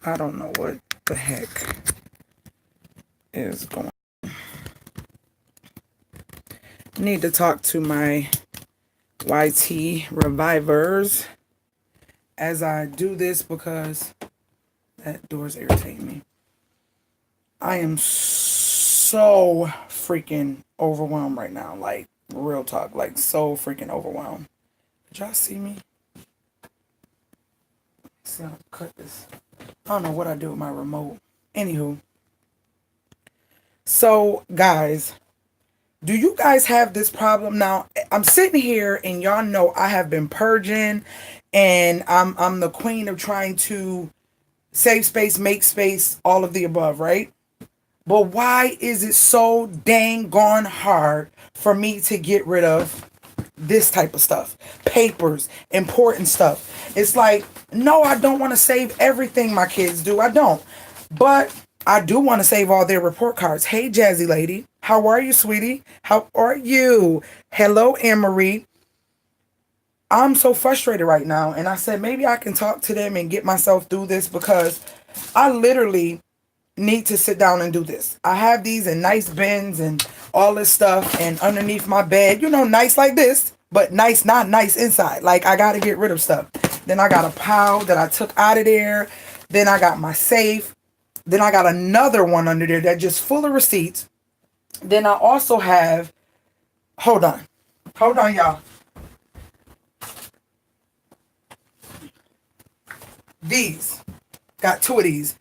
I don't know what the heck is going on. Need to talk to my YT revivers as I do this because that door's irritating me. I am so freaking overwhelmed right now. Like, real talk. Like, so freaking overwhelmed. Did y'all see me? Let's see how to cut this. I don't know what I do with my remote. Anywho. So, guys, do you guys have this problem? Now, I'm sitting here and y'all know I have been purging and I'm the queen of trying to save space, make space, all of the above, right? But why is it so dang gone hard for me to get rid of this type of stuff? Papers, important stuff. It's like, no, I don't want to save everything my kids do. I don't. But I do want to save all their report cards. Hey, Jazzy lady. How are you, sweetie? How are you? Hello, Anne-Marie. I'm so frustrated right now. And I said, maybe I can talk to them and get myself through this because I literally need to sit down and do this. I have these in nice bins and all this stuff and underneath my bed, you know, nice like this, but nice, not nice inside. Like, I got to get rid of stuff. Then I got a pile that I took out of there. Then I got my safe. Then I got another one under there that's just full of receipts. Then I also have, hold on, y'all. These, got two of these.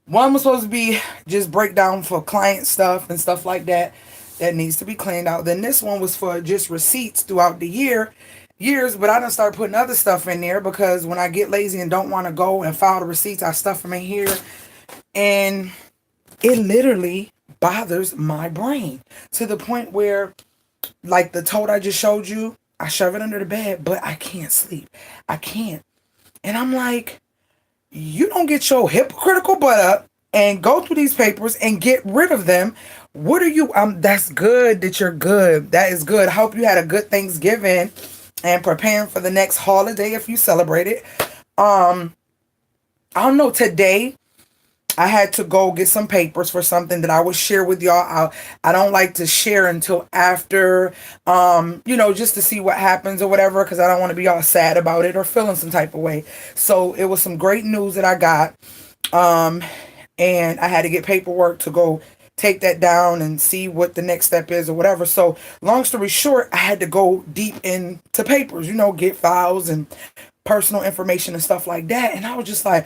One was supposed to be just breakdown for client stuff and stuff like that that needs to be cleaned out. Then this one was for just receipts throughout the years, but I done start putting other stuff in there because when I get lazy and don't want to go and file the receipts, I stuff them in here. And it literally bothers my brain to the point where, like the tote I just showed you, I shove it under the bed, but I can't sleep. I can't. And I'm like, you don't get your hypocritical butt up and go through these papers and get rid of them. What are you? That's good that you're good. That is good. I hope you had a good Thanksgiving and preparing for the next holiday if you celebrate it. I don't know. Today, I had to go get some papers for something that I would share with y'all. I don't like to share until after, just to see what happens or whatever, because I don't want to be all sad about it or feeling some type of way. So it was some great news that I got. And I had to get paperwork to go take that down and see what the next step is or whatever. So long story short, I had to go deep into papers, get files and personal information and stuff like that. And I was just like,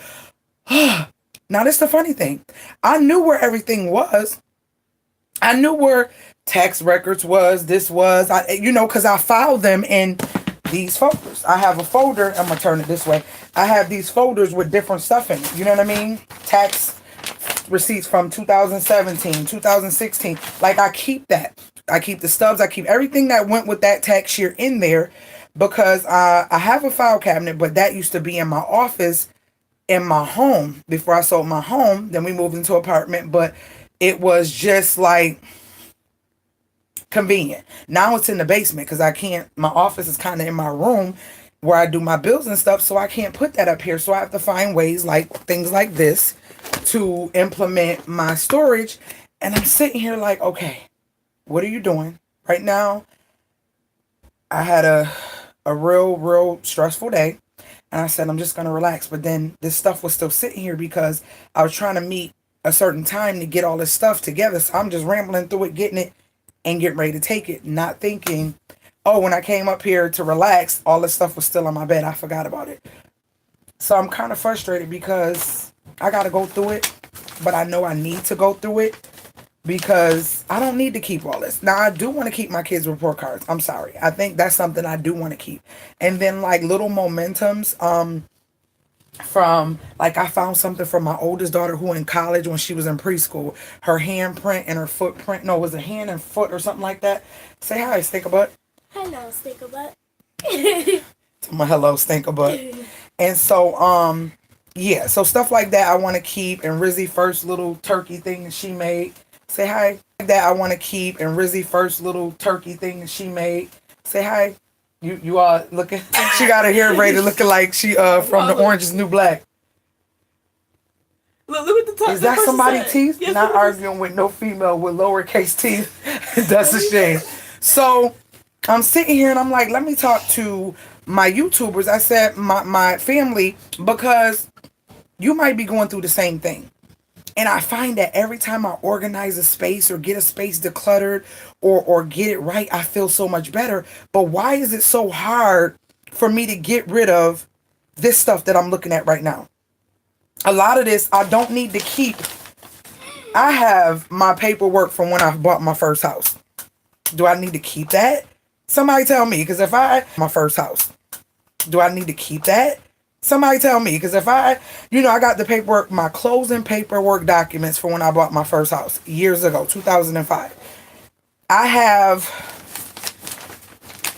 Now, that's the funny thing. I knew where everything was. I knew where tax records was, because I filed them in these folders. I have a folder. I'm going to turn it this way. I have these folders with different stuff in it. You know what I mean? Tax receipts from 2017, 2016. Like, I keep that. I keep the stubs. I keep everything that went with that tax year in there because I have a file cabinet, but that used to be in my office in my home before I sold my home. Then we moved into an apartment, but it was just like convenient. Now it's in the basement because my office is kind of in my room where I do my bills and stuff, so I can't put that up here. So I have to find ways like things like this to implement my storage. And I'm sitting here like, okay, what are you doing right now? I had a real stressful day. And I said, I'm just going to relax. But then this stuff was still sitting here because I was trying to meet a certain time to get all this stuff together. So I'm just rambling through it, getting it, and getting ready to take it. Not thinking, oh, when I came up here to relax, all this stuff was still on my bed. I forgot about it. So I'm kind of frustrated because I got to go through it. But I know I need to go through it because I don't need to keep all this. Now, I do want to keep my kids' report cards. I'm sorry. I think that's something I do want to keep. And then, like, little momentums from, like, I found something from my oldest daughter who in college when she was in preschool. Her handprint and her footprint. No, it was a hand and foot or something like that. Say hi, Stinkerbutt. Hello, Stinkerbutt. My hello, Stinkerbutt. And so, yeah. So stuff like that I want to keep. And Rizzy first little turkey thing that she made. Say hi. That I want to keep. And Rizzy first little turkey thing that she made. Say hi. You are looking. She got her hair braided looking like she from the Orange Is New Black. Look at the top. Is that somebody's teeth? Yes, Not arguing with no female with lowercase teeth. That's a shame. So I'm sitting here and I'm like, let me talk to my YouTubers. I said my family, because you might be going through the same thing. And I find that every time I organize a space or get a space decluttered or get it right, I feel so much better. But why is it so hard for me to get rid of this stuff that I'm looking at right now? A lot of this I don't need to keep. I have my paperwork from when I bought my first house. Do I need to keep that? Somebody tell me, because if my first house, do I need to keep that? Somebody tell me, because if I got the paperwork, my closing paperwork documents for when I bought my first house years ago, 2005. I have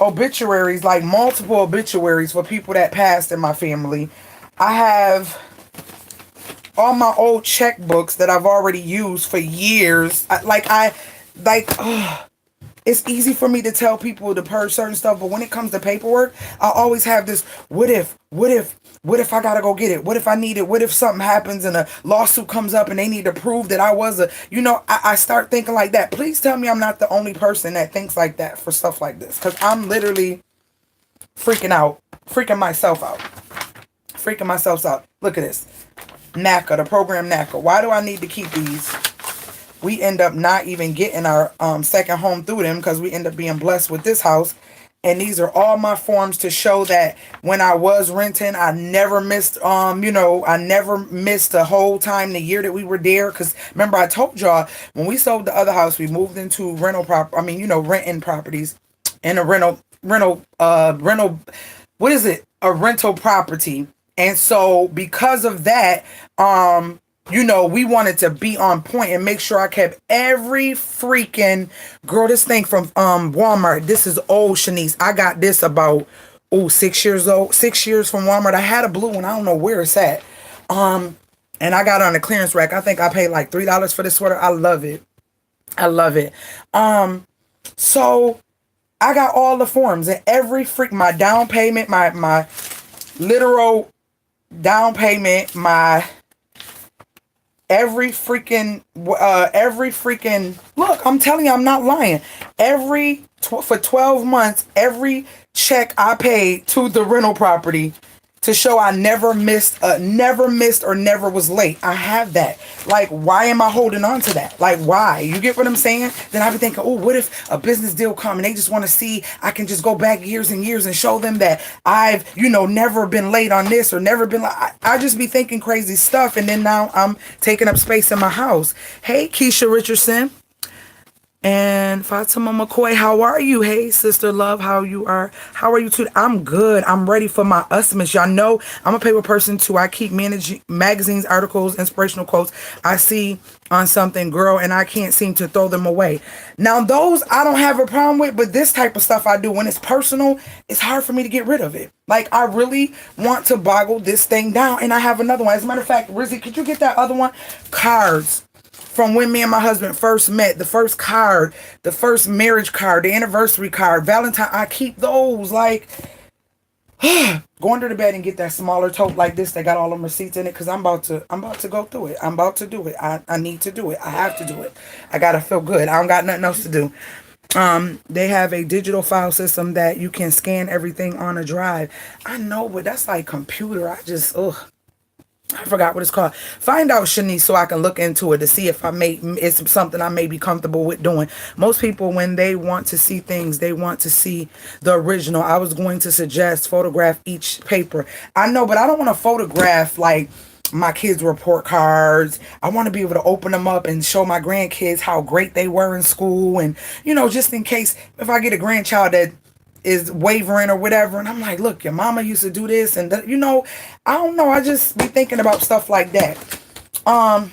obituaries, like multiple obituaries for people that passed in my family. I have all my old checkbooks that I've already used for years. It's easy for me to tell people to purge certain stuff, but when it comes to paperwork, I always have this, what if I gotta go get it? What if I need it? What if something happens and a lawsuit comes up and they need to prove that I was I start thinking like that. Please tell me I'm not the only person that thinks like that for stuff like this, because I'm literally freaking myself out. Look at this. NACA, the program NACA. Why do I need to keep these? We end up not even getting our second home through them, because we end up being blessed with this house. And these are all my forms to show that when I was renting, I never missed, I never missed the whole time, the year that we were there. Because remember, I told y'all, when we sold the other house, we moved into renting properties and a rental, what is it? A rental property. And so because of that, we wanted to be on point and make sure I kept every freaking this thing from Walmart. This is old, Shanice. I got this about 6 years old. 6 years from Walmart. I had a blue one. I don't know where it's at. And I got it on the clearance rack. I think I paid like $3 for this sweater. I love it. So I got all the forms and my down payment, my literal down payment, my every freaking look, I'm telling you, I'm not lying. For 12 months, every check I paid to the rental property to show I never missed or never was late. I have that. Like, why am I holding on to that? Like, why? You get what I'm saying? Then I be thinking, oh, what if a business deal come and they just want to see, I can just go back years and years and show them that I've, never been late on this or never been like, I just be thinking crazy stuff. And then now I'm taking up space in my house. Hey, Keisha Richardson. And Fatima McCoy, how are you? Hey, sister love, how are you too? I'm good. I'm ready for my Usmas. Y'all know I'm a paper person too. I keep managing magazines, articles, inspirational quotes I see on something, girl, and I can't seem to throw them away. Now, those I don't have a problem with, but this type of stuff I do. When it's personal, it's hard for me to get rid of it. Like, I really want to boggle this thing down, and I have another one. As a matter of fact, Rizzy, could you get that other one? Cards. From when me and my husband first met, the first card, the first marriage card, the anniversary card, Valentine, I keep those. Like, go under the bed and get that smaller tote like this that got all them receipts in it, because I'm about to go through it. I'm about to do it. I need to do it. I have to do it. I gotta feel good. I don't got nothing else to do. They have a digital file system that you can scan everything on a drive. I know, but that's like computer. I forgot what it's called. Find out, Shanice, so I can look into it to see if it's something I may be comfortable with doing. Most people, when they want to see things, they want to see the original. I was going to suggest photograph each paper. I know, but I don't want to photograph like my kids' report cards. I want to be able to open them up and show my grandkids how great they were in school. And, just in case if I get a grandchild that is wavering or whatever, and I'm like, look, your mama used to do this, and I don't know, I just be thinking about stuff like that.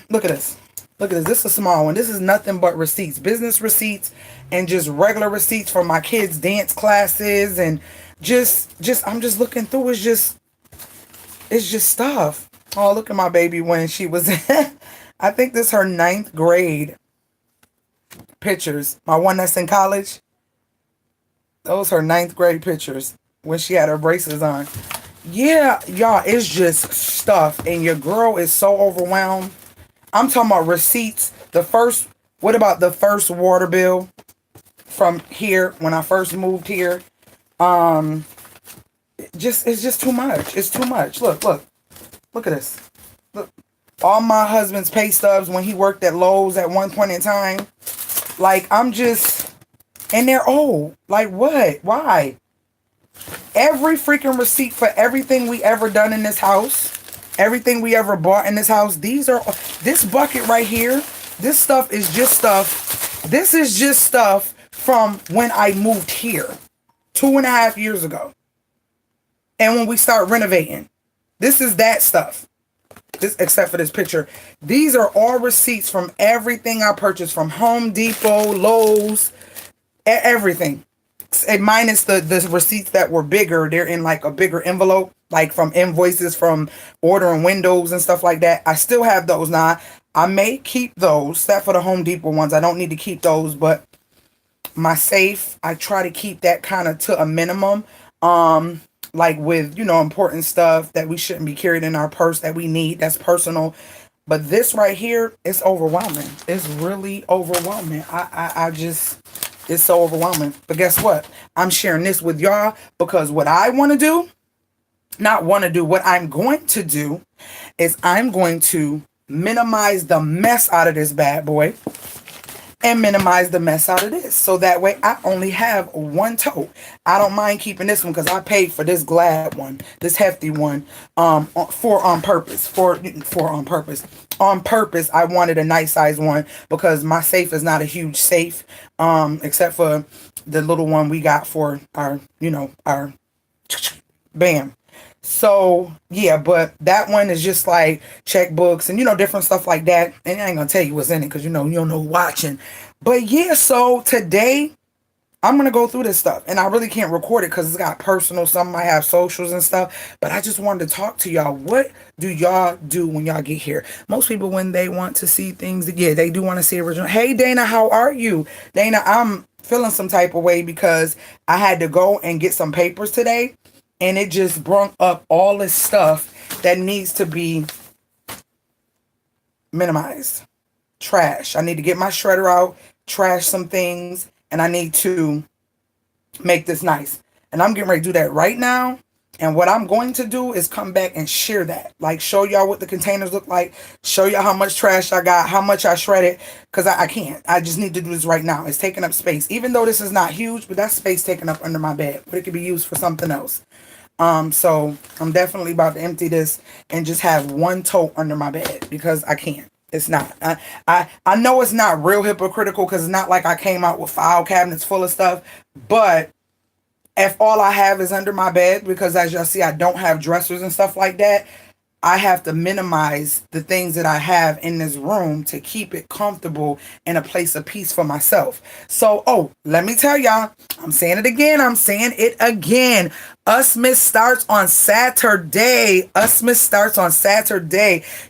Look at this. This is a small one. This is nothing but receipts, business receipts, and just regular receipts for my kids' dance classes, and just I'm just looking through. It's just stuff. Oh, look at my baby when she was I think this is her 9th grade pictures. My one that's in college. Those her 9th grade pictures when she had her braces on. Yeah, y'all, it's just stuff. And your girl is so overwhelmed. I'm talking about receipts. What about the first water bill from here when I first moved here? It's just too much. It's too much. Look at this. Look, all my husband's pay stubs when he worked at Lowe's at one point in time. Like, and they're old. Like, what? Why? Every freaking receipt for everything we ever done in this house, everything we ever bought in this house, this bucket right here, this stuff is just stuff. This is just stuff from when I moved here 2.5 years ago. And when we start renovating, this is that stuff. This, except for this picture. These are all receipts from everything I purchased from Home Depot, Lowe's, everything. And minus the receipts that were bigger. They're in like a bigger envelope, like from invoices from ordering windows and stuff like that. I still have those now. I may keep those, except for the Home Depot ones. I don't need to keep those, but my safe, I try to keep that kind of to a minimum. Like with, important stuff that we shouldn't be carried in our purse that we need. That's personal. But this right here is overwhelming. It's really overwhelming. It's so overwhelming. But guess what? I'm sharing this with y'all because what I want to do, what I'm going to do is I'm going to minimize the mess out of this bad boy and minimize the mess out of this. So that way I only have one tote. I don't mind keeping this one because I paid for this Glad one, this hefty one, on purpose. On purpose, I wanted a nice size one because my safe is not a huge safe, except for the little one we got for our bam. So, yeah, but that one is just like checkbooks and, different stuff like that. And I ain't going to tell you what's in it because, you don't know watching. But, yeah, so today I'm going to go through this stuff. And I really can't record it because it's got personal. Some might have socials and stuff. But I just wanted to talk to y'all. What do y'all do when y'all get here? Most people, when they want to see things, yeah, they do want to see original. Hey, Dana, how are you? Dana, I'm feeling some type of way because I had to go and get some papers today. And it just brought up all this stuff that needs to be minimized. Trash. I need to get my shredder out, trash some things, and I need to make this nice. And I'm getting ready to do that right now. And what I'm going to do is come back and share that. Like, show y'all what the containers look like. Show y'all how much trash I got, how much I shredded. Because I can't. I just need to do this right now. It's taking up space. Even though this is not huge, but that's space taken up under my bed. But it could be used for something else. So I'm definitely about to empty this and just have one tote under my bed because I can't. It's not. I know it's not real hypocritical because it's not like I came out with file cabinets full of stuff. But if all I have is under my bed, because as y'all see, I don't have dressers and stuff like that, I have to minimize the things that I have in this room to keep it comfortable and a place of peace for myself. So, let me tell y'all, I'm saying it again. Usmas starts on Saturday.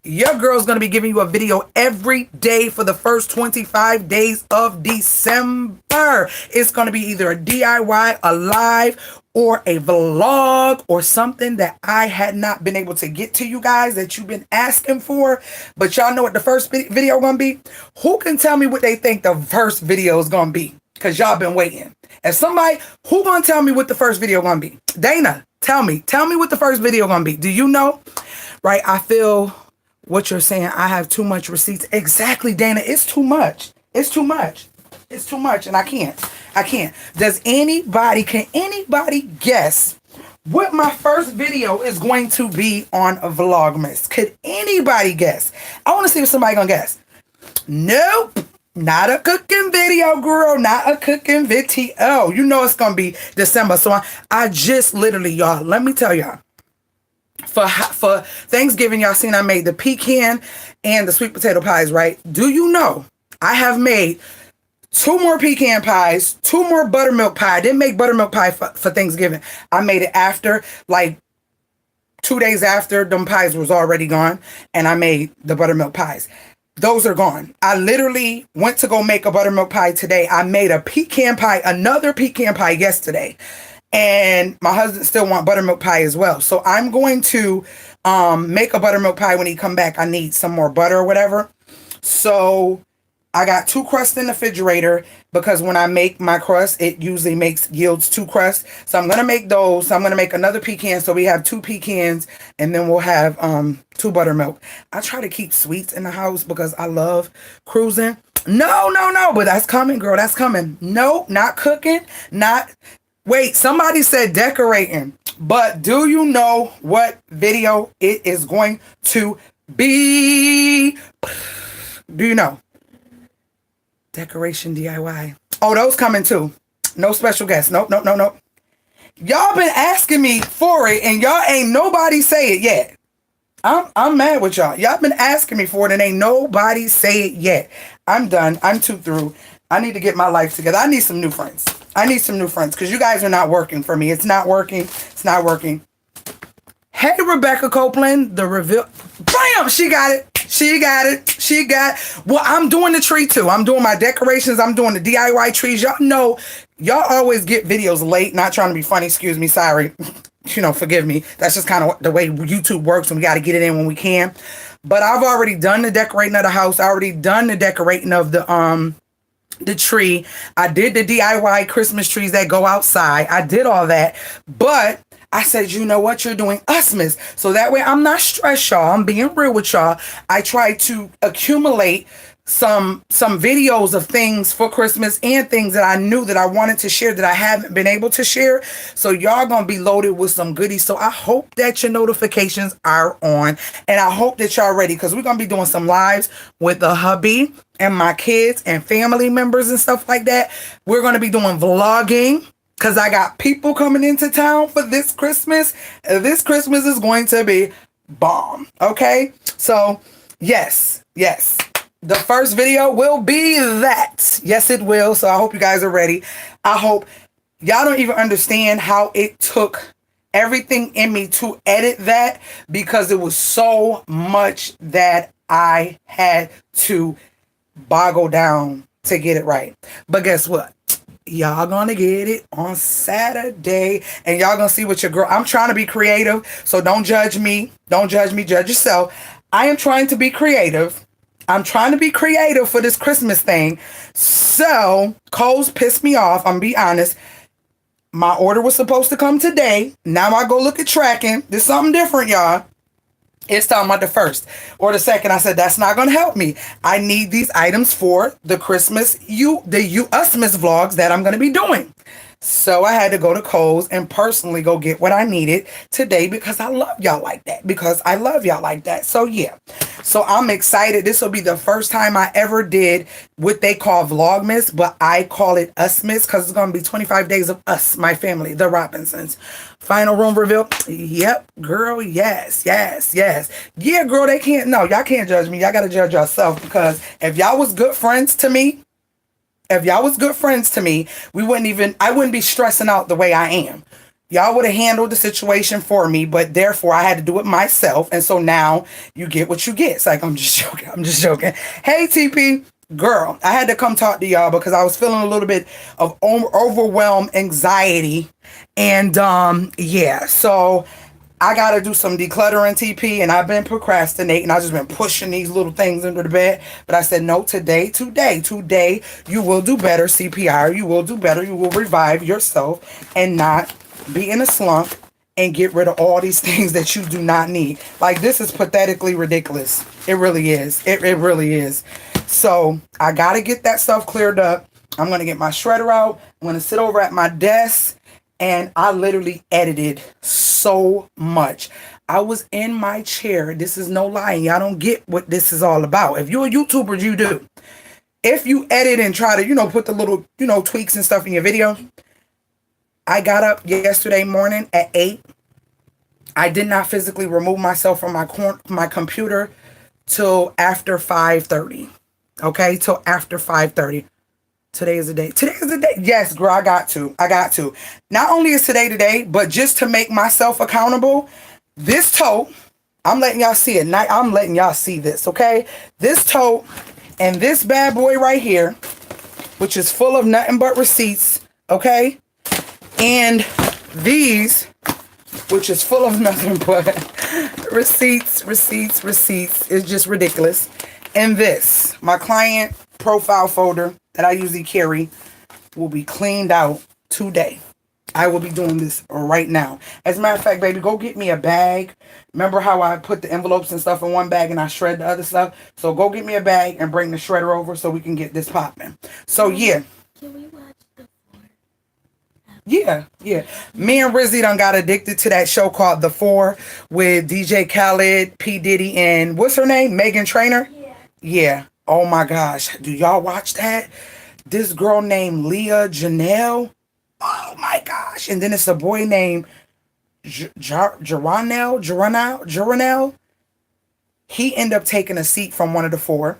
Your girl's going to be giving you a video every day for the first 25 days of December. It's going to be either a DIY, a live, or a vlog or something that I had not been able to get to you guys that you've been asking for. But y'all know what the first video gonna be? Who can tell me what they think the first video is gonna be? Because y'all been waiting. If somebody, who gonna tell me what the first video gonna be? Dana, tell me what the first video gonna be. Do you know? Right, I feel what you're saying. I have too much receipts. Exactly, Dana, it's too much. It's too much and I can't. Can anybody guess what my first video is going to be on a Vlogmas? Could anybody guess? I want to see if somebody gonna guess. Nope. Not a cooking video, girl. Not a cooking video. You know it's gonna be December. So I just literally, y'all, let me tell y'all. For Thanksgiving, y'all seen I made the pecan and the sweet potato pies, right? Do you know I have made 2 more pecan pies, 2 more buttermilk pie. I didn't make buttermilk pie for Thanksgiving. I made it after, like 2 days after them pies was already gone. And I made the buttermilk pies. Those are gone. I literally went to go make a buttermilk pie today. I made a pecan pie, another pecan pie yesterday. And my husband still want buttermilk pie as well. So I'm going to make a buttermilk pie when he come back. I need some more butter or whatever. So I got 2 crusts in the refrigerator because when I make my crust, it usually yields 2 crusts. So I'm going to make those. So I'm going to make another pecan. So we have 2 pecans and then we'll have 2 buttermilk. I try to keep sweets in the house because I love cruising. No, but that's coming, girl. That's coming. No, not cooking. Wait, somebody said decorating. But do you know what video it is going to be? Do you know? Decoration DIY. Oh, those coming too. No special guests. Nope. Y'all been asking me for it and y'all ain't nobody say it yet. I'm mad with y'all. Y'all been asking me for it and ain't nobody say it yet. I'm done. I'm too through. I need to get my life together. I need some new friends. Because you guys are not working for me. It's not working. Hey, Rebecca Copeland, the reveal. Bam! She got it. Well, I'm doing the tree too. I'm doing my decorations. I'm doing the DIY trees. Y'all know, y'all always get videos late. Not trying to be funny. Excuse me. Sorry. Forgive me. That's just kind of the way YouTube works, and we got to get it in when we can. But I've already done the decorating of the house. I already done the decorating of the tree. I did the DIY Christmas trees that go outside. I did all that. But I said, you know what? You're doing Usmas. So that way I'm not stressed, y'all. I'm being real with y'all. I try to accumulate some videos of things for Christmas and things that I knew that I wanted to share that I haven't been able to share. So y'all gonna be loaded with some goodies. So I hope that your notifications are on and I hope that y'all ready because we're gonna be doing some lives with the hubby and my kids and family members and stuff like that. We're gonna be doing vlogging because I got people coming into town for this Christmas. This Christmas is going to be bomb. Okay, so yes. The first video will be that. Yes, it will. So I hope you guys are ready. I hope y'all don't even understand how it took everything in me to edit that because it was so much that I had to boggle down to get it right. But guess what? Y'all gonna get it on Saturday and y'all gonna see what your girl. I'm trying to be creative, so don't judge me. Judge yourself. I am trying to be creative. I'm trying to be creative for this Christmas thing. So, Kohl's pissed me off. I'm gonna be honest. My order was supposed to come today. Now I go look at tracking. There's something different, y'all. It's talking about the 1st or the 2nd. I said, that's not going to help me. I need these items for the Christmas, Usmas vlogs that I'm going to be doing. So I had to go to Kohl's and personally go get what I needed today because I love y'all like that. So yeah. So I'm excited. This will be the first time I ever did what they call Vlogmas, but I call it Usmas because it's going to be 25 days of us, my family, the Robinsons. Final room reveal. Yep, girl. Yes. Yeah, girl, y'all can't judge me. Y'all got to judge yourself because if y'all was good friends to me, I wouldn't be stressing out the way I am. Y'all would have handled the situation for me, but therefore I had to do it myself. And so now you get what you get. It's like, I'm just joking. Hey, TP. Girl, I had to come talk to y'all because I was feeling a little bit of overwhelmed anxiety. And yeah, so I got to do some decluttering, TP, and I've been procrastinating. I've just been pushing these little things under the bed. But I said, no, today, you will do better, CPR. You will do better. You will revive yourself and not be in a slump and get rid of all these things that you do not need. Like, this is pathetically ridiculous. It really is. It really is. So I got to get that stuff cleared up. I'm going to get my shredder out. I'm going to sit over at my desk. And I literally edited so much. I was in my chair. This is no lying. Y'all don't get what this is all about. If you're a YouTuber, you do. If you edit and try to, put the little, tweaks and stuff in your video. I got up yesterday morning at 8. I did not physically remove myself from my computer till after 5:30. Okay, till after 5:30. Today is the day. Yes, girl, I got to. Not only is today the day, but just to make myself accountable, this tote, I'm letting y'all see it. I'm letting y'all see this, okay? This tote and this bad boy right here, which is full of nothing but receipts, okay? And these, which is full of nothing but receipts. It's just ridiculous. And this, my client profile folder that I usually carry, will be cleaned out today. I will be doing this right now. As a matter of fact, baby, go get me a bag. Remember how I put the envelopes and stuff in one bag and I shred the other stuff? So go get me a bag and bring the shredder over so we can get this popping. So yeah. Can we watch the Yeah. Me and Rizzy done got addicted to that show called The Four with DJ Khaled, P. Diddy, and what's her name? Megan Trainor? Yeah. Oh my gosh. Do y'all watch that? This girl named Leah Janelle. Oh my gosh. And then it's a boy named Geronel. He ended up taking a seat from one of the four.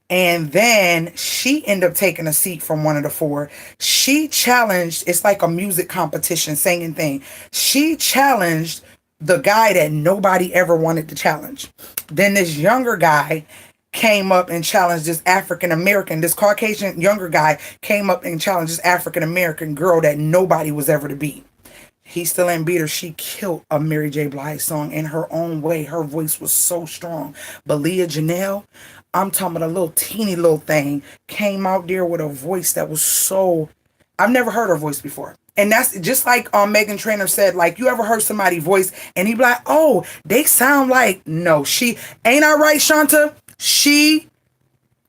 And then she ended up taking a seat from one of the four. She challenged, it's like a music competition, singing thing. She challenged the guy that nobody ever wanted to challenge. Then this younger guy came up and challenged this African American, this Caucasian younger guy came up and challenged this African American girl that nobody was ever to beat. He still ain't beat her. She killed a Mary J. Blige song in her own way. Her voice was so strong. But Leah Janelle, I'm talking about a little teeny little thing, came out there with a voice that was so... I've never heard her voice before. And that's just like Megan Trainor said, like, you ever heard somebody's voice and you be like, oh, they sound like... No, she... Ain't I right, Shanta? She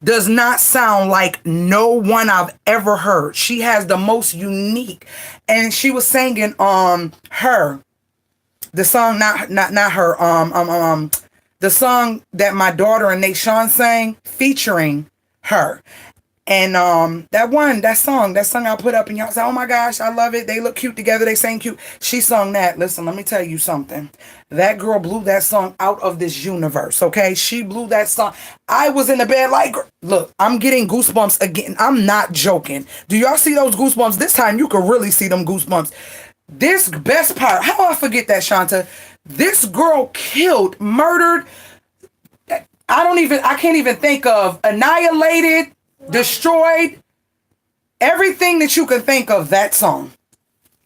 does not sound like no one I've ever heard. She has the most unique. And she was singing her. The song, not her, the song that my daughter and Nashawn sang featuring her. And that song I put up and y'all say, oh my gosh, I love it. They look cute together. They sang cute. She sung that. Listen, let me tell you something. That girl blew that song out of this universe, okay? She blew that song. I was in the bed like, look, I'm getting goosebumps again. I'm not joking. Do y'all see those goosebumps? This time you can really see them goosebumps. This best part, how do I forget that, Shanta? This girl killed, murdered, I can't even think of, annihilated, destroyed, everything that you can think of that song.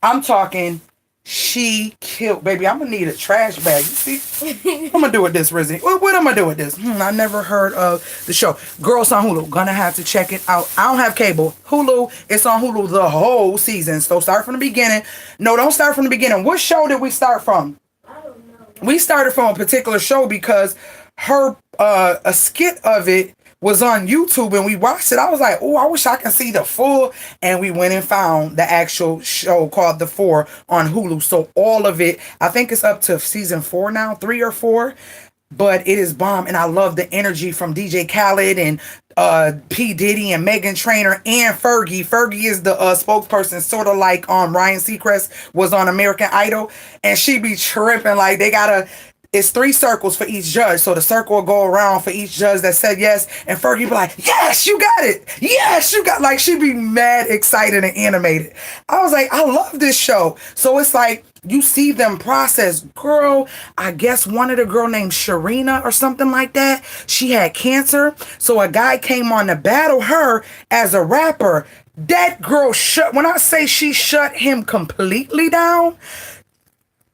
I'm talking, she killed. Baby, I'm going to need a trash bag. You see? I'm going to do with this, Rizzy. What am I do with this? I never heard of the show. Girls on Hulu. Gonna have to check it out. I don't have cable. Hulu. It's on Hulu the whole season. So start from the beginning. No, don't start from the beginning. What show did we start from? I don't know. We started from a particular show because her, a skit of it was on YouTube and we watched it. I was like, oh, I wish I could see the full. And we went and found the actual show called The Four on Hulu. So all of it, I think it's up to season 4 now, 3 or 4. But it is bomb. And I love the energy from DJ Khaled and P. Diddy and Megan Trainor and Fergie. Fergie is the spokesperson, sort of like Ryan Seacrest was on American Idol. And she be tripping like they gotta... It's 3 circles for each judge. So the circle will go around for each judge that said yes. And Fergie be like, yes, you got it. Yes, you got... Like, she be mad, excited, and animated. I was like, I love this show. So it's like, you see them process. Girl, I guess one of the girl named Sharina or something like that, she had cancer. So a guy came on to battle her as a rapper. That girl when I say she shut him completely down...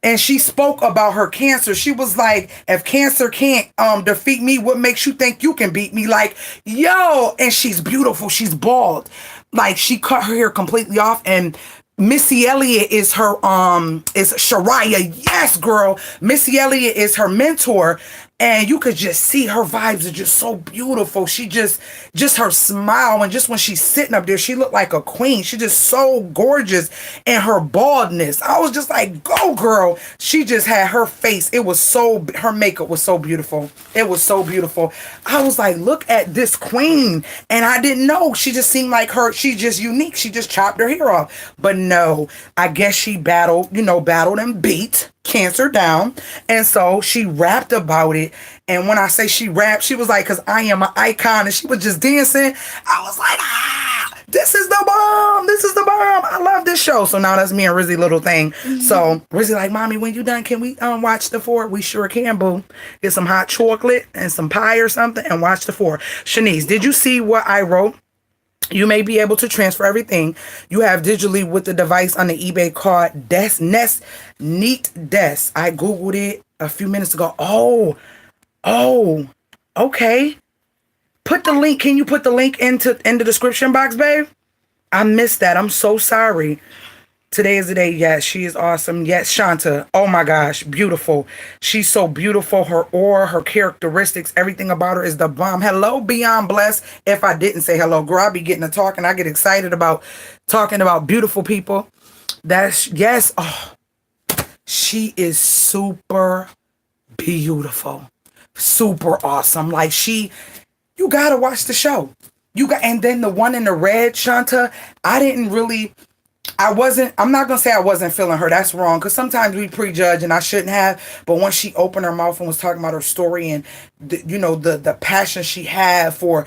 And she spoke about her cancer. She was like, if cancer can't defeat me, what makes you think you can beat me? Like, yo. And she's beautiful. She's bald. Like, she cut her hair completely off. And Missy Elliott is her, is Shariah. Yes, girl. Missy Elliott is her mentor. And you could just see her vibes are just so beautiful. She just her smile. And just when she's sitting up there, she looked like a queen. She just so gorgeous. And her baldness. I was just like, go girl. She just had her face. It was so, her makeup was so beautiful. It was so beautiful. I was like, look at this queen. And I didn't know. She just seemed like her. She's just unique. She just chopped her hair off. But no, I guess she battled and beat cancer down. And so she rapped about it. And when I say she rapped, she was like, because I am an icon. And she was just dancing. I was like, this is the bomb. This is the bomb. I love this show. So now that's me and Rizzy little thing. Mm-hmm. So Rizzy like, mommy, when you done, can we watch The Four? We sure can, boo. Get some hot chocolate and some pie or something and watch The Four. Shanice, did you see what I wrote? You may be able to transfer everything you have digitally with the device on the eBay called Nest Neat Desk. I Googled it a few minutes ago. Oh, okay. Put the link. Can you put the link in the description box, babe? I missed that. I'm so sorry. Today is the day. Yes, she is awesome. Yes, Shanta. Oh my gosh, beautiful. She's so beautiful. Her aura, her characteristics, everything about her is the bomb. Hello, Beyond Blessed. If I didn't say hello, girl, I be getting to talking. I get excited about talking about beautiful people. That's, yes. Oh, she is super beautiful. Super awesome. Like you gotta watch the show. And then the one in the red, Shanta, I'm not going to say I wasn't feeling her. That's wrong. Because sometimes we prejudge and I shouldn't have. But once she opened her mouth and was talking about her story and, the passion she had for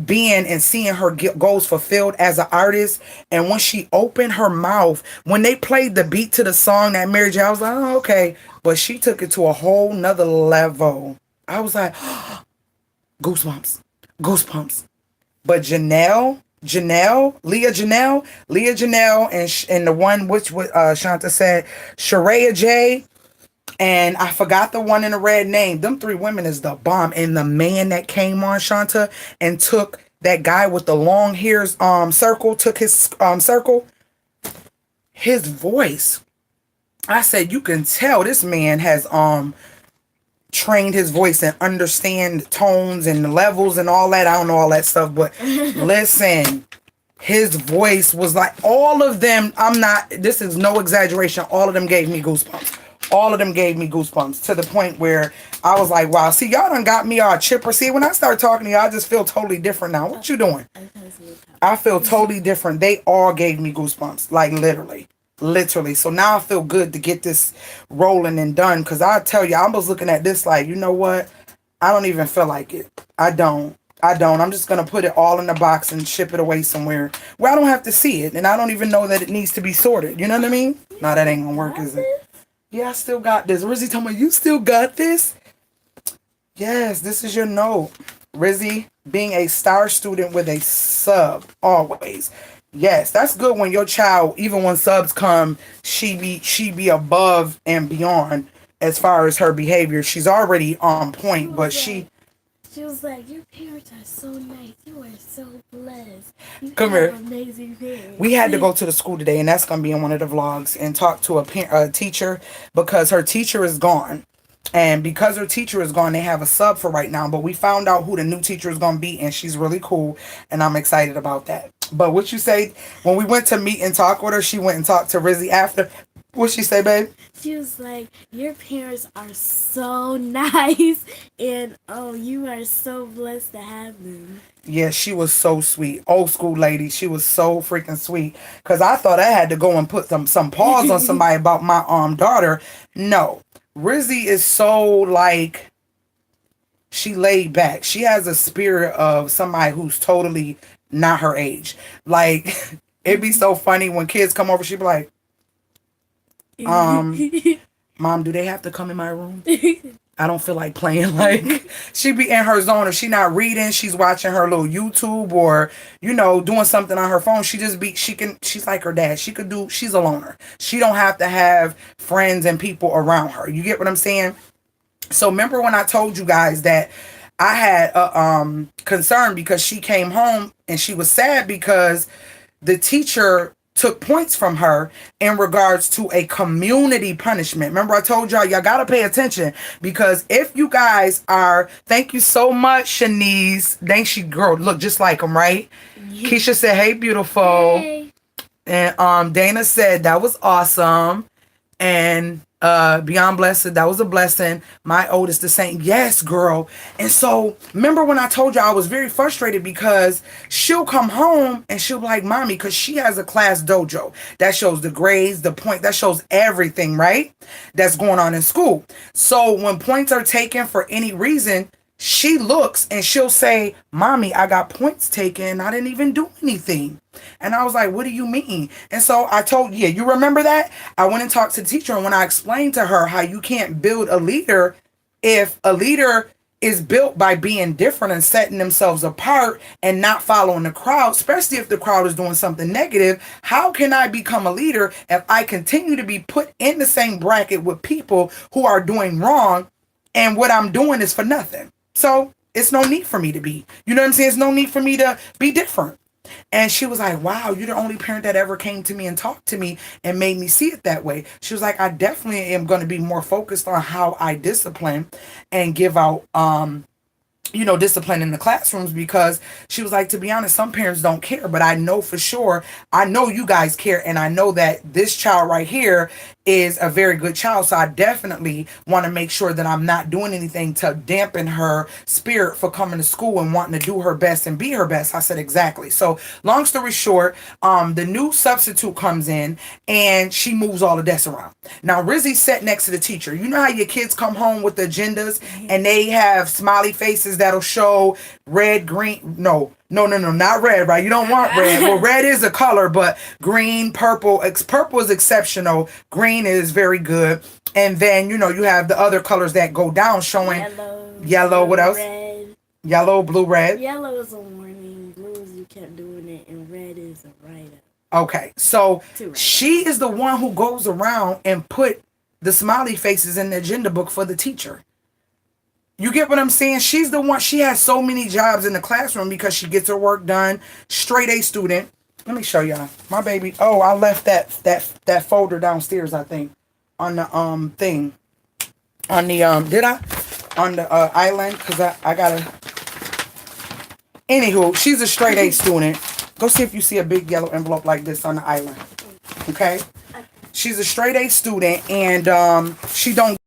being and seeing her goals fulfilled as an artist. And when she opened her mouth, when they played the beat to the song that Mary J, I was like, oh, okay. But she took it to a whole nother level. I was like, goosebumps. Goosebumps. But Leah Janelle, and the one which Shanta said, Sharaya J, and I forgot the one in the red name. Them three women is the bomb. And the man that came on, Shanta, and took that guy with the long hairs circle, took his circle, his voice. I said, you can tell this man has trained his voice and understand tones and the levels and all that. I don't know all that stuff, but listen, his voice was like, all of them, this is no exaggeration, all of them gave me goosebumps. All of them gave me goosebumps to the point where I was like, wow, see, y'all done got me all chipper. See, when I start talking to y'all, I just feel totally different now. What you doing? I feel totally different. They all gave me goosebumps, like literally. Literally. So now I feel good to get this rolling and done. Because I tell you, I was looking at this like, you know what? I don't even feel like it. I don't. I'm just going to put it all in the box and ship it away somewhere where I don't have to see it. And I don't even know that it needs to be sorted. You know what I mean? No, that ain't going to work, is it? Yeah, I still got this. Rizzy told me, you still got this? Yes, this is your note. Rizzy, being a star student with a sub, always. Yes, that's good when your child, even when subs come, she be above and beyond as far as her behavior. She's already on point, but she was like, your parents are so nice. You are so blessed. You come have here. Amazing parents. We had to go to the school today, and that's gonna be in one of the vlogs, and talk to a teacher because her teacher is gone. And because her teacher is gone, they have a sub for right now. But we found out who the new teacher is going to be, and she's really cool, and I'm excited about that. But what you say, when we went to meet and talk with her, she went and talked to Rizzy after. What'd she say, babe? She was like, your parents are so nice, and oh, you are so blessed to have them. Yeah, she was so sweet. Old school lady. She was so freaking sweet. Because I thought I had to go and put some paws on somebody about my daughter. No. Rizzy is so, like, she laid back. She has a spirit of somebody who's totally not her age. Like, it'd be so funny when kids come over, she'd be like, Mom, do they have to come in my room? I don't feel like playing. Like, she be in her zone. If she not reading, she's watching her little YouTube or, doing something on her phone. She's like her dad. She's a loner. She don't have to have friends and people around her. You get what I'm saying? So remember when I told you guys that I had a concern because she came home and she was sad because the teacher took points from her in regards to a community punishment. Remember I told y'all gotta pay attention because if you guys are, thank you so much, Shanice. Thank she girl look just like him, right? Yeah. Keisha said, hey, beautiful. Hey. And Dana said that was awesome. And Beyond Blessed, that was a blessing. My oldest the same. Yes, girl. And so remember when I told you I was very frustrated because she'll come home and she'll be like, Mommy, because she has a class dojo that shows the grades, the point, that shows everything, right? That's going on in school. So when points are taken for any reason, she looks and she'll say, Mommy, I got points taken. I didn't even do anything. And I was like, what do you mean? And so I told, you remember that? I went and talked to the teacher. And when I explained to her how you can't build a leader if a leader is built by being different and setting themselves apart and not following the crowd, especially if the crowd is doing something negative, how can I become a leader if I continue to be put in the same bracket with people who are doing wrong and what I'm doing is for nothing? So It's no need for me to be. You know what I'm saying? It's no need for me to be different. And she was like, wow, you're the only parent that ever came to me and talked to me and made me see it that way. She was like, I definitely am going to be more focused on how I discipline and give out discipline in the classrooms, because she was like, to be honest, some parents don't care, but I know for sure, I know you guys care, and I know that this child right here is a very good child, so I definitely want to make sure that I'm not doing anything to dampen her spirit for coming to school and wanting to do her best and be her best. I said, exactly. So long story short, the new substitute comes in and she moves all the desks around. Now Rizzy sat next to the teacher. You know how your kids come home with the agendas and they have smiley faces that'll show red, green, no, not red, right? You don't want red. Well, red is a color, but green, purple. Purple is exceptional. Green is very good. And then, you have the other colors that go down showing yellow, what else? Red. Yellow, blue, red. Yellow is a warning. Blue is you kept doing it. And red is a write-up. Okay, so she is the one who goes around and put the smiley faces in the agenda book for the teacher. You get what I'm saying? She's the one. She has so many jobs in the classroom because she gets her work done. Straight A student. Let me show y'all. My baby. Oh, I left that folder downstairs, I think. On the thing. On the did I? On the island, because I gotta. Anywho, she's a straight A student. Go see if you see a big yellow envelope like this on the island. Okay? She's a straight A student, and she don't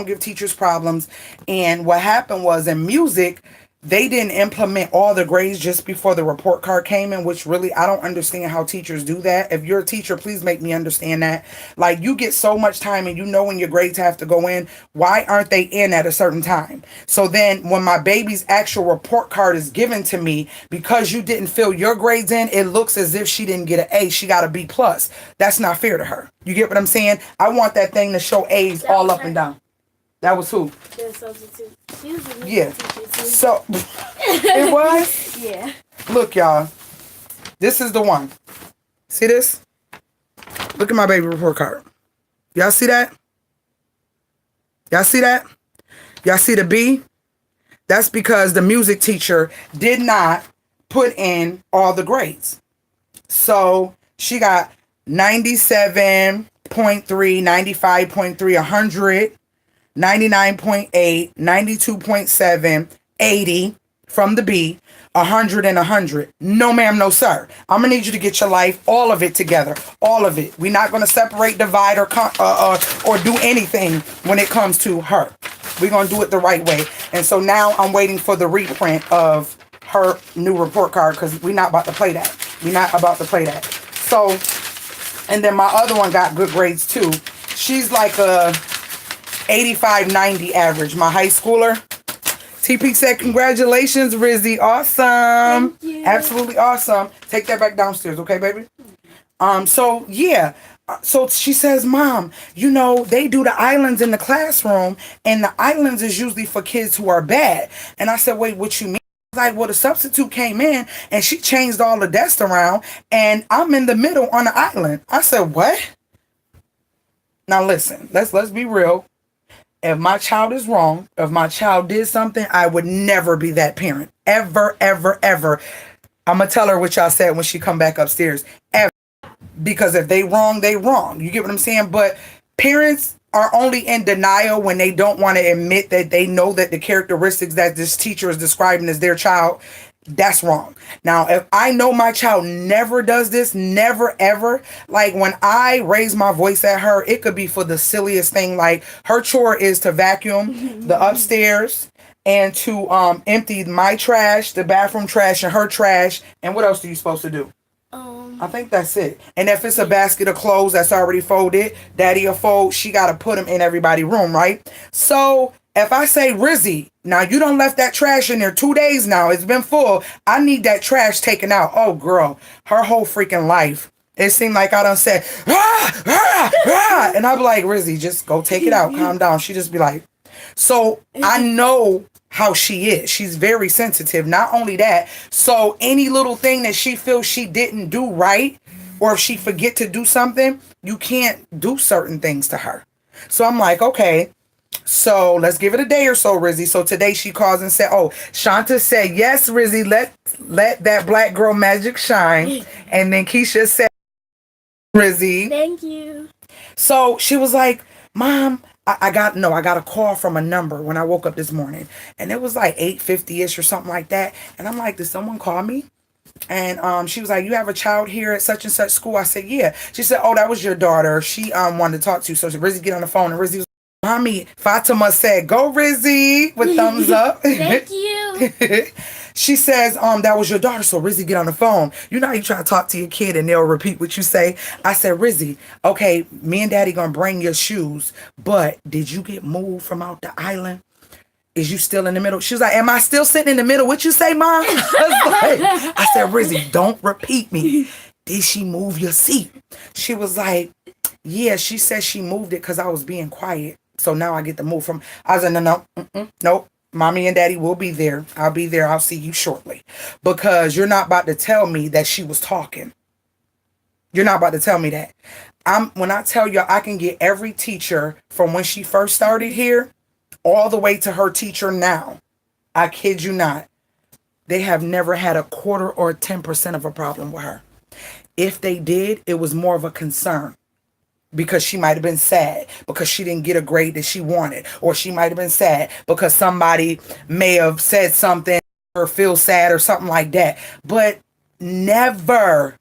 give teachers problems. And what happened was, in music, they didn't implement all the grades just before the report card came in, which really, I don't understand how teachers do that. If you're a teacher, please make me understand that. Like, you get so much time and when your grades have to go in, why aren't they in at a certain time? So then when my baby's actual report card is given to me, because you didn't fill your grades in, it looks as if she didn't get an A, she got a B plus. That's not fair to her. You get what I'm saying? I want that thing to show A's all up and down. That was who? The substitute. She was a Yeah. teacher, So, it was? Yeah. Look, y'all. This is the one. See this? Look at my baby report card. Y'all see that? Y'all see that? Y'all see the B? That's because the music teacher did not put in all the grades. So, she got 97.3, 95.3, 100. 99.8, 92.7, 80 from the B, 100 and 100. No, ma'am, no, sir. I'm going to need you to get your life, all of it together. All of it. We're not going to separate, divide, or do anything when it comes to her. We're going to do it the right way. And so now I'm waiting for the reprint of her new report card, because we're not about to play that. We're not about to play that. So, and then my other one got good grades too. She's like a 85, 90 average. My high schooler. TP said, congratulations, Rizzy. Awesome. Thank you. Absolutely awesome. Take that back downstairs, okay, baby? So, yeah. So she says, Mom, they do the islands in the classroom, and the islands is usually for kids who are bad. And I said, wait, what you mean? Like, well, the substitute came in, and she changed all the desks around, and I'm in the middle on the island. I said, what? Now, listen. Let's be real. If my child is wrong, if my child did something, I would never be that parent. Ever, ever, ever. I'm going to tell her what y'all said when she come back upstairs. Ever. Because if they wrong, they wrong. You get what I'm saying? But parents are only in denial when they don't want to admit that they know that the characteristics that this teacher is describing as their child, that's wrong. Now, if I know my child never does this, never, ever, like when I raise my voice at her, it could be for the silliest thing. Like, her chore is to vacuum the upstairs and to empty my trash, the bathroom trash, and her trash. And what else are you supposed to do? I think that's it. And if it's a basket of clothes that's already folded, daddy will fold. She got to put them in everybody's room, right? So if I say, Rizzy, now you done left that trash in there 2 days now. It's been full. I need that trash taken out. Oh, girl, her whole freaking life. It seemed like I done said, and I'd be like, Rizzy, just go take it out. Calm down. She just be like, so I know how she is. She's very sensitive. Not only that, so any little thing that she feels she didn't do right, or if she forget to do something, you can't do certain things to her. So I'm like, okay, So let's give it a day or so, Rizzy. So today she calls and said, "Oh, Shanta said yes, Rizzy. Let that black girl magic shine." And then Keisha said, "Rizzy." Thank you. So she was like, "Mom, I got no, I got a call from a number when I woke up this morning, and it was like 8:50 ish or something like that." And I'm like, "Did someone call me?" And she was like, "You have a child here at such and such school?" I said, "Yeah." She said, "Oh, that was your daughter. She wanted to talk to you." So Rizzy get on the phone, and Rizzy was, "Mommy," Fatima said, "Go Rizzy," with thumbs up. Thank you. She says, "That was your daughter." So Rizzy get on the phone. You know how you try to talk to your kid and they'll repeat what you say. I said, "Rizzy, okay, me and Daddy gonna bring your shoes, but did you get moved from out the island? Is you still in the middle?" She was like, "Am I still sitting in the middle? What you say, Mom?" I said, "Rizzy, don't repeat me. Did she move your seat?" She was like, "Yeah, she said she moved it because I was being quiet. So now I get to move from." I was like, "No, no, nope. Mommy and Daddy will be there. I'll be there. I'll see you shortly." Because you're not about to tell me that she was talking. You're not about to tell me that. When I tell you I can get every teacher from when she first started here all the way to her teacher now. I kid you not. They have never had a quarter or 10% of a problem with her. If they did, it was more of a concern because she might have been sad because she didn't get a grade that she wanted, or she might have been sad because somebody may have said something or feel sad or something like that. But never,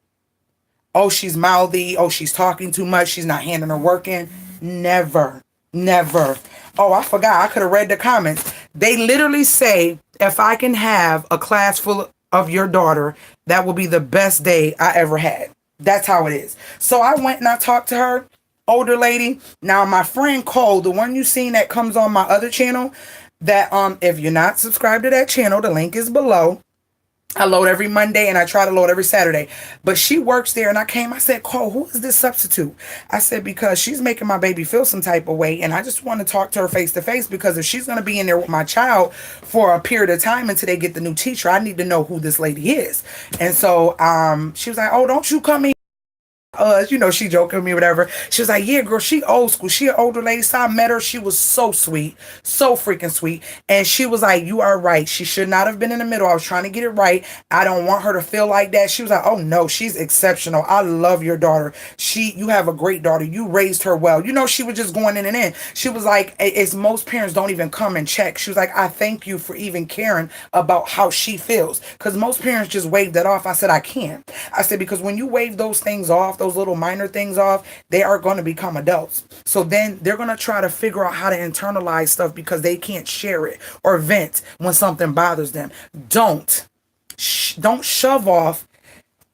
"Oh, she's mouthy. Oh, she's talking too much. She's not handing her work in." Never, never. Oh, I forgot. I could have read the comments. They literally say, "If I can have a class full of your daughter, that will be the best day I ever had." That's how it is. So I went and I talked to her, older lady. Now my friend Cole, the one you seen that comes on my other channel, that if you're not subscribed to that channel, the link is below. I load every Monday and I try to load every Saturday. But she works there and I said, "Cole, who is this substitute?" I said, "Because she's making my baby feel some type of way. And I just want to talk to her face to face because if she's going to be in there with my child for a period of time until they get the new teacher, I need to know who this lady is." And so she was like, "Oh, don't you come in." She joking with me, whatever. She was like, "Yeah, girl, she old school. She an older lady." So I met her. She was so sweet, so freaking sweet. And she was like, "You are right. She should not have been in the middle. I was trying to get it right. I don't want her to feel like that." She was like, "Oh no, she's exceptional. I love your daughter. You have a great daughter. You raised her well." She was just going in and in. She was like, "It's most parents don't even come and check." She was like, "I thank you for even caring about how she feels." Because most parents just wave that off. I said, "I can't." I said, "Because when you wave those things off, those little minor things off, they are going to become adults. So then they're going to try to figure out how to internalize stuff because they can't share it or vent when something bothers them." Don't shove off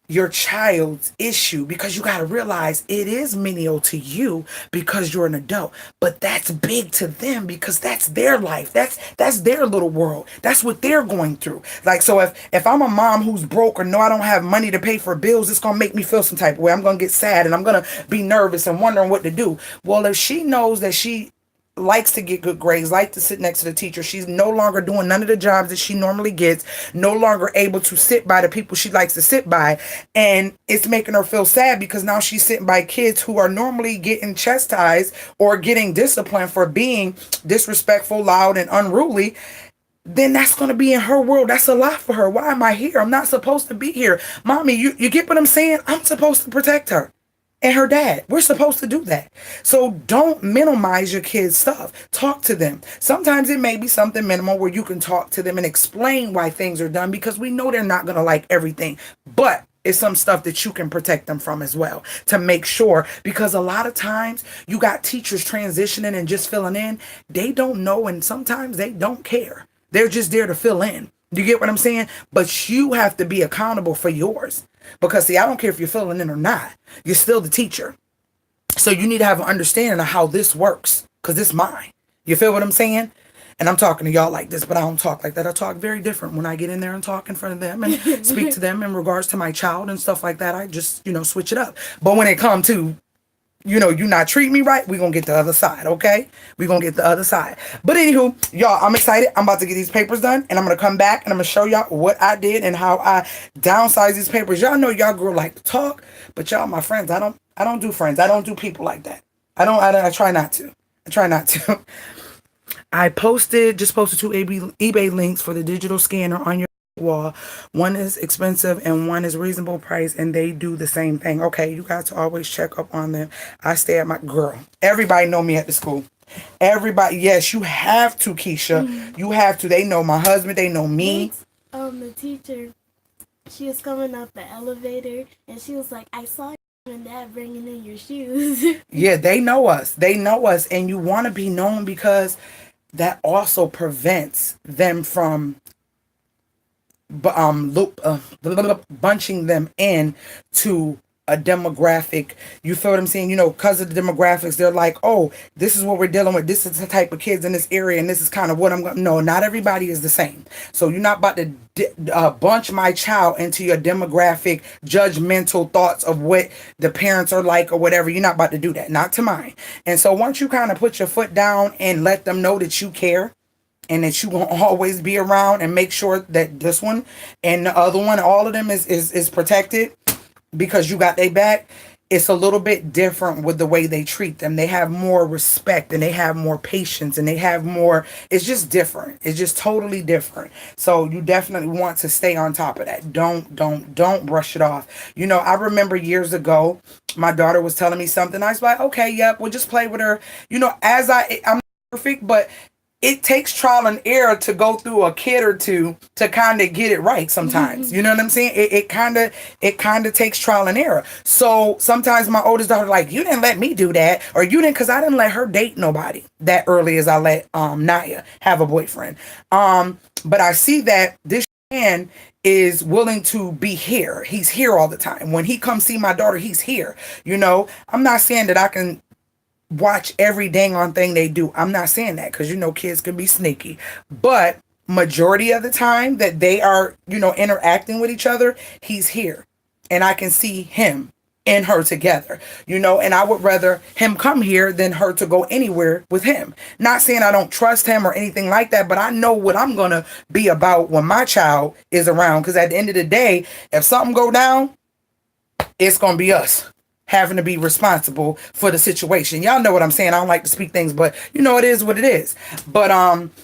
your child's issue, because you got to realize it is menial to you because you're an adult, but that's big to them because that's their life. That's their little world. That's what they're going through. Like, so if I'm a mom who's broke or know I don't have money to pay for bills, it's going to make me feel some type of way. I'm going to get sad and I'm going to be nervous and wondering what to do. Well, if she knows that she likes to get good grades, like to sit next to the teacher, she's no longer doing none of the jobs that she normally gets, no longer able to sit by the people she likes to sit by, and it's making her feel sad because now she's sitting by kids who are normally getting chastised or getting disciplined for being disrespectful, loud, and unruly. Then that's going to be in her world. That's a lot for her. Why am I here? I'm not supposed to be here. Mommy, you get what I'm saying? I'm supposed to protect her and her dad. We're supposed to do that. So don't minimize your kids' stuff. Talk to them. Sometimes it may be something minimal where you can talk to them and explain why things are done, because we know they're not going to like everything. But it's some stuff that you can protect them from as well, to make sure, because a lot of times you got teachers transitioning and just filling in. They don't know, and sometimes they don't care. They're just there to fill in. You get what I'm saying? But you have to be accountable for yours. Because, see, I don't care if you're filling in or not. You're still the teacher. So you need to have an understanding of how this works. Because it's mine. You feel what I'm saying? And I'm talking to y'all like this, but I don't talk like that. I talk very different when I get in there and talk in front of them and speak to them in regards to my child and stuff like that. I just, switch it up. But when it comes to you not treat me right, we're gonna get the other side, okay? We're gonna get the other side. But anywho, y'all, I'm excited. I'm about to get these papers done, and I'm gonna come back and I'm gonna show y'all what I did and how I downsized these papers. Y'all know y'all girl like to talk, but y'all my friends. I don't do friends. I don't do people like that. I try not to. I just posted two eBay links for the digital scanner on your wall. One is expensive and one is reasonable price, and they do the same thing. Okay, you got to always check up on them. I stay at my girl. Everybody know me at the school. Everybody, yes, you have to, Keisha. You have to. They know my husband. They know me. The teacher, she was coming up the elevator, and she was like, "I saw you and Dad bringing in your shoes." Yeah, they know us. They know us, and you want to be known because that also prevents them from bunching them in to a demographic. You feel what I'm saying? You know, because of the demographics, they're like, oh, this is what we're dealing with. This is the type of kids in this area, and this is kind of what I'm going. No, not everybody is the same. So you're not about to bunch my child into your demographic, judgmental thoughts of what the parents are like or whatever. You're not about to do that. Not to mine. And so once you kind of put your foot down and let them know that you care, and that you gonna always be around, and make sure that this one and the other one, all of them is protected because you got their back. It's a little bit different with the way they treat them. They have more respect and they have more patience and they have more. It's just different. It's just totally different. So you definitely want to stay on top of that. Don't brush it off. You know, I remember years ago, my daughter was telling me something. I was like, okay, yep, we'll just play with her. You know, I'm not perfect, but it takes trial and error to go through a kid or two to kind of get it right sometimes. You know what I'm saying? It kind of takes trial and error. So sometimes my oldest daughter like, you didn't let me do that, or you didn't, because I didn't let her date nobody that early as I let Naya have a boyfriend. But I see that this man is willing to be here. He's here all the time. When he comes see my daughter, he's here. You know, I'm not saying that I can watch every dang on thing they do. I'm not saying that, because you know kids can be sneaky, but majority of the time that they are, you know, interacting with each other, he's here, and I can see him and her together, you know, and I would rather him come here than her to go anywhere with him. Not saying I don't trust him or anything like that, but I know what I'm gonna be about when my child is around, because at the end of the day, if something go down, it's gonna be us having to be responsible for the situation. Y'all know what I'm saying. I don't like to speak things, but you know, it is what it is. But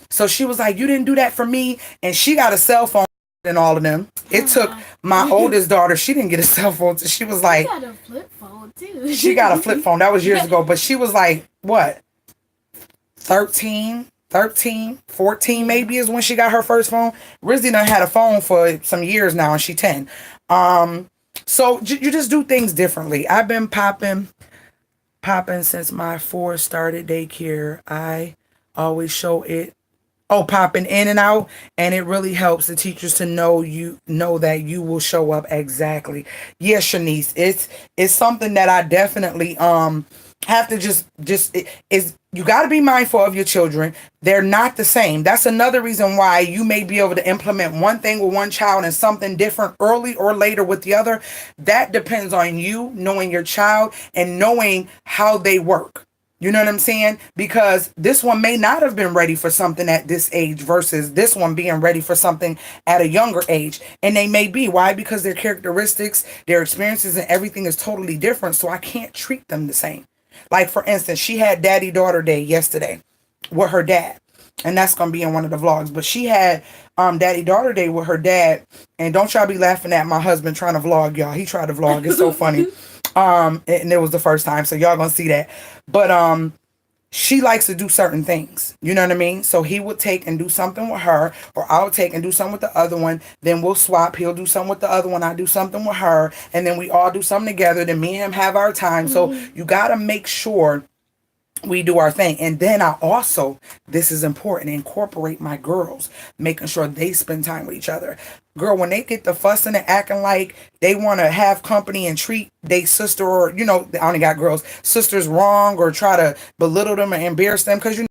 so she was like, you didn't do that for me. And she got a cell phone and all of them. It took my oldest daughter, she didn't get a cell phone. So she was like, she got a flip phone too. She got a flip phone. That was years ago. But she was like, what? 13, 14 maybe is when she got her first phone. Rizzy done had a phone for some years now, and she 10. So you just do things differently. I've been popping since my 4 started daycare. I always show it. Oh, popping in and out, and it really helps the teachers to know that you will show up exactly. Yes, Shanice, it's something that I definitely have to just is you got to be mindful of your children. They're not the same. That's another reason why you may be able to implement one thing with one child and something different early or later with the other. That depends on you knowing your child and knowing how they work. You know what I'm saying? Because this one may not have been ready for something at this age versus this one being ready for something at a younger age. And they may be. Why? Because their characteristics, their experiences, and everything is totally different. So I can't treat them the same. Like, for instance, she had daddy-daughter day yesterday with her dad. And that's going to be in one of the vlogs. But she had daddy-daughter day with her dad. And don't y'all be laughing at my husband trying to vlog, y'all. He tried to vlog. It's so funny. And it was the first time. So y'all going to see that. But she likes to do certain things. You know what I mean? So he would take and do something with her, or I'll take and do something with the other one. Then we'll swap. He'll do something with the other one. I do something with her. And then we all do something together. Then me and him have our time. So you got to make sure we do our thing. And then I also, this is important, incorporate my girls, making sure they spend time with each other. Girl, when they get the fussing and acting like they want to have company and treat they sister, or, you know, I only got girls, sisters wrong, or try to belittle them and embarrass them. Because, you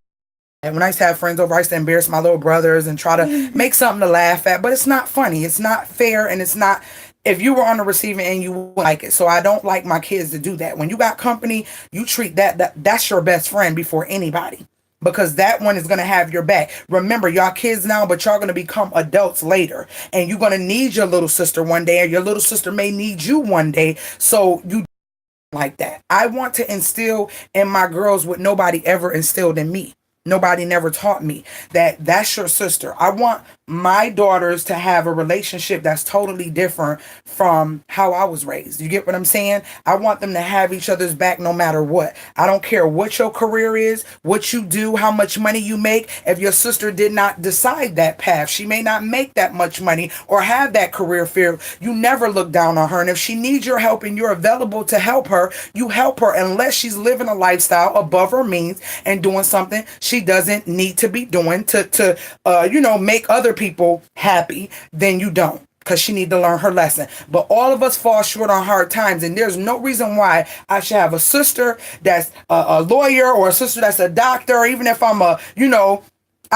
know, when I used to have friends over, I used to embarrass my little brothers and try to make something to laugh at. But it's not funny. It's not fair. And it's not, if you were on the receiving end, you wouldn't like it. So I don't like my kids to do that. When you got company, you treat that's your best friend before anybody. Because that one is going to have your back. Remember, y'all kids now, but y'all going to become adults later. And you're going to need your little sister one day, or your little sister may need you one day. So you like that. I want to instill in my girls what nobody ever instilled in me. Nobody never taught me that that's your sister. I want my daughters to have a relationship that's totally different from how I was raised. You get what I'm saying? I want them to have each other's back no matter what. I don't care what your career is, what you do, how much money you make. If your sister did not decide that path, she may not make that much money or have that career field. You never look down on her. And if she needs your help and you're available to help her, you help her, unless she's living a lifestyle above her means and doing something she doesn't need to be doing to make other people happy. Then you don't, because she need to learn her lesson. But all of us fall short on hard times, and there's no reason why I should have a sister that's a lawyer, or a sister that's a doctor, or even if I'm I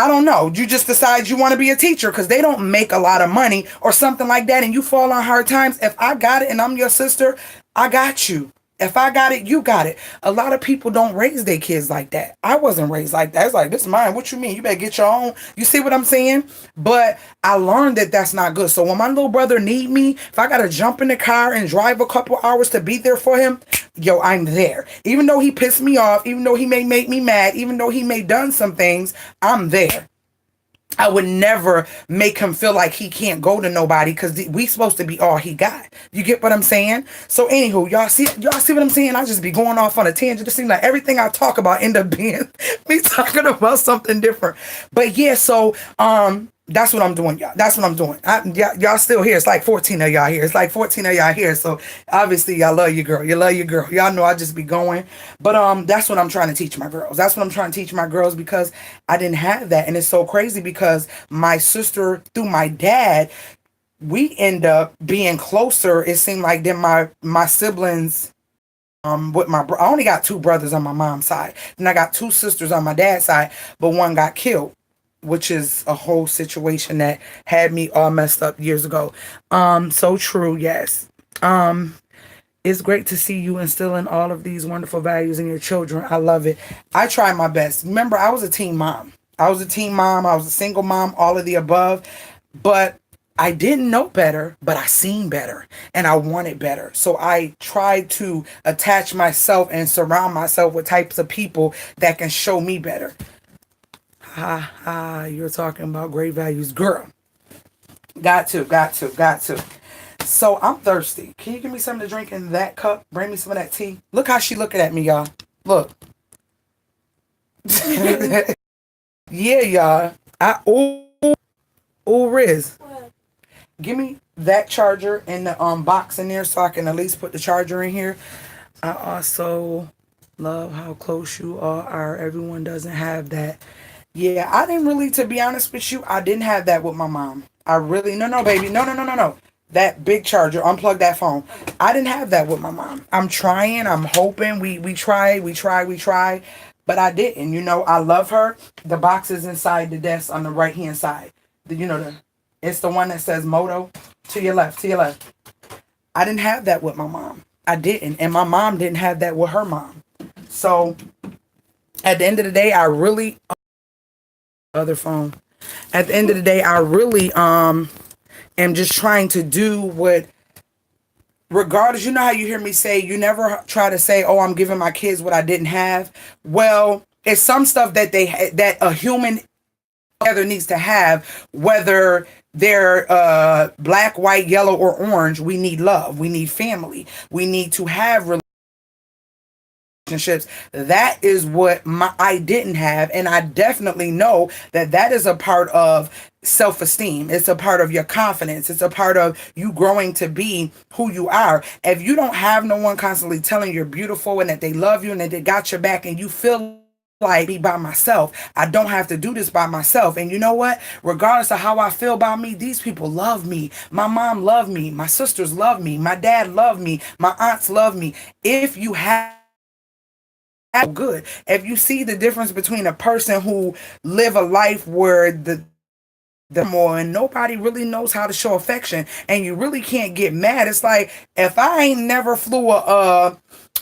don't know, you just decide you want to be a teacher because they don't make a lot of money or something like that, and you fall on hard times. If I got it and I'm your sister, I got you. If I got it, you got it. A lot of people don't raise their kids like that. I wasn't raised like that. It's like, this is mine. What you mean? You better get your own. You see what I'm saying? But I learned that that's not good. So when my little brother need me, if I got to jump in the car and drive a couple hours to be there for him, yo, I'm there. Even though he pissed me off, even though he may make me mad, even though he may done some things, I'm there. I would never make him feel like he can't go to nobody, because we supposed to be all he got. You get what I'm saying? So anywho, y'all see what I'm saying? I just be going off on a tangent. It seems like everything I talk about end up being me talking about something different. But yeah, so that's what I'm doing, y'all. That's what I'm doing. Y'all still here. It's like 14 of y'all here. It's like 14 of y'all here. So obviously y'all love your girl. You love your girl. Y'all know I just be going. But that's what I'm trying to teach my girls. That's what I'm trying to teach my girls, because I didn't have that. And it's so crazy because my sister, through my dad, we end up being closer, it seemed like, than my siblings. With I only got two brothers on my mom's side, and I got two sisters on my dad's side, but one got killed, which is a whole situation that had me all messed up years ago. So true, yes. It's great to see you instilling all of these wonderful values in your children. I love it. I try my best. Remember, I was a teen mom. I was a single mom, all of the above. But I didn't know better, but I seen better and I wanted better. So I tried to attach myself and surround myself with types of people that can show me better. Ha ha, you're talking about great values. Girl, got to. So I'm thirsty. Can you give me something to drink in that cup? Bring me some of that tea. Look how she looking at me, y'all. Look. Yeah, y'all. Riz. What? Give me that charger in the box in there so I can at least put the charger in here. I also love how close you all are. Everyone doesn't have that. Yeah, I didn't really, to be honest with you, I didn't have that with my mom. I really, no, baby. No. That big charger, unplug that phone. I didn't have that with my mom. I'm trying, I'm hoping. We try, but I didn't. I love her. The box is inside the desk on the right hand side. It's the one that says Moto. To your left. I didn't have that with my mom. I didn't. And my mom didn't have that with her mom. So at the end of the day, I really other phone. At the end of the day, I really am just trying to do what, regardless, you know how you hear me say, you never try to say, oh, I'm giving my kids what I didn't have. Well, it's some stuff that that a human other needs to have, whether they're black, white, yellow, or orange. We need love. We need family. We need to have relationships. That is what I didn't have, and I definitely know that is a part of self-esteem. It's a part of your confidence. It's a part of you growing to be who you are. If you don't have no one constantly telling you're beautiful and that they love you and that they got your back, and you feel like, be by myself, I don't have to do this by myself. And you know what? Regardless of how I feel about me, these people love me. My mom loved me. My sisters love me. My dad loved me. My aunts love me. If you have good, if you see the difference between a person who live a life where the more and nobody really knows how to show affection, and you really can't get mad. It's like, if I ain't never flew a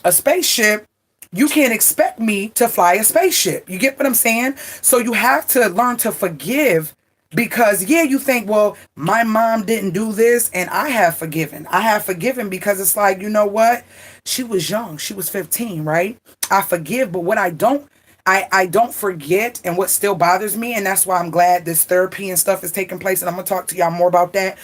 spaceship, you can't expect me to fly a spaceship. You get what I'm saying? So you have to learn to forgive, because yeah, you think, well, my mom didn't do this and I have forgiven. Because it's like, you know what? She was young. She was 15, right? I forgive, but what I don't I don't forget, and what still bothers me, and that's why I'm glad this therapy and stuff is taking place, and I'm gonna talk to y'all more about that.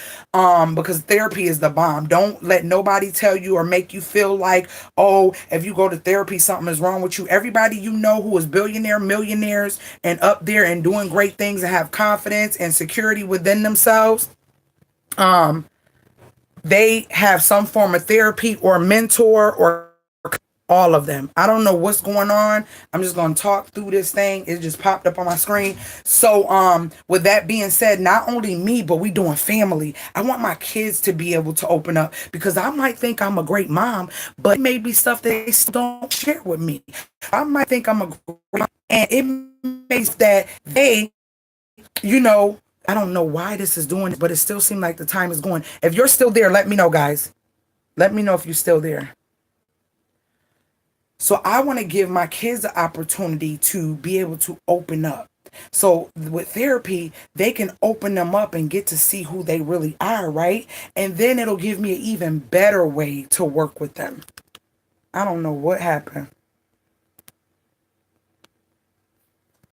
Because therapy is the bomb. Don't let nobody tell you or make you feel like, oh, if you go to therapy, something is wrong with you. Everybody you know who is billionaire, millionaires, and up there and doing great things and have confidence and security within themselves, they have some form of therapy or mentor or all of them. I don't know what's going on. I'm just going to talk through this thing. It just popped up on my screen. So with that being said, not only me, but we doing family. I want my kids to be able to open up, because I might think I'm a great mom, but it may be stuff that they still don't share with me. I might think I'm a great mom, and it makes that they, you know, I don't know why this is doing it, but it still seems like the time is going. If you're still there, let me know, guys. Let me know if you're still there. So I want to give my kids the opportunity to be able to open up. So with therapy, they can open them up and get to see who they really are, right? And then it'll give me an even better way to work with them. I don't know what happened.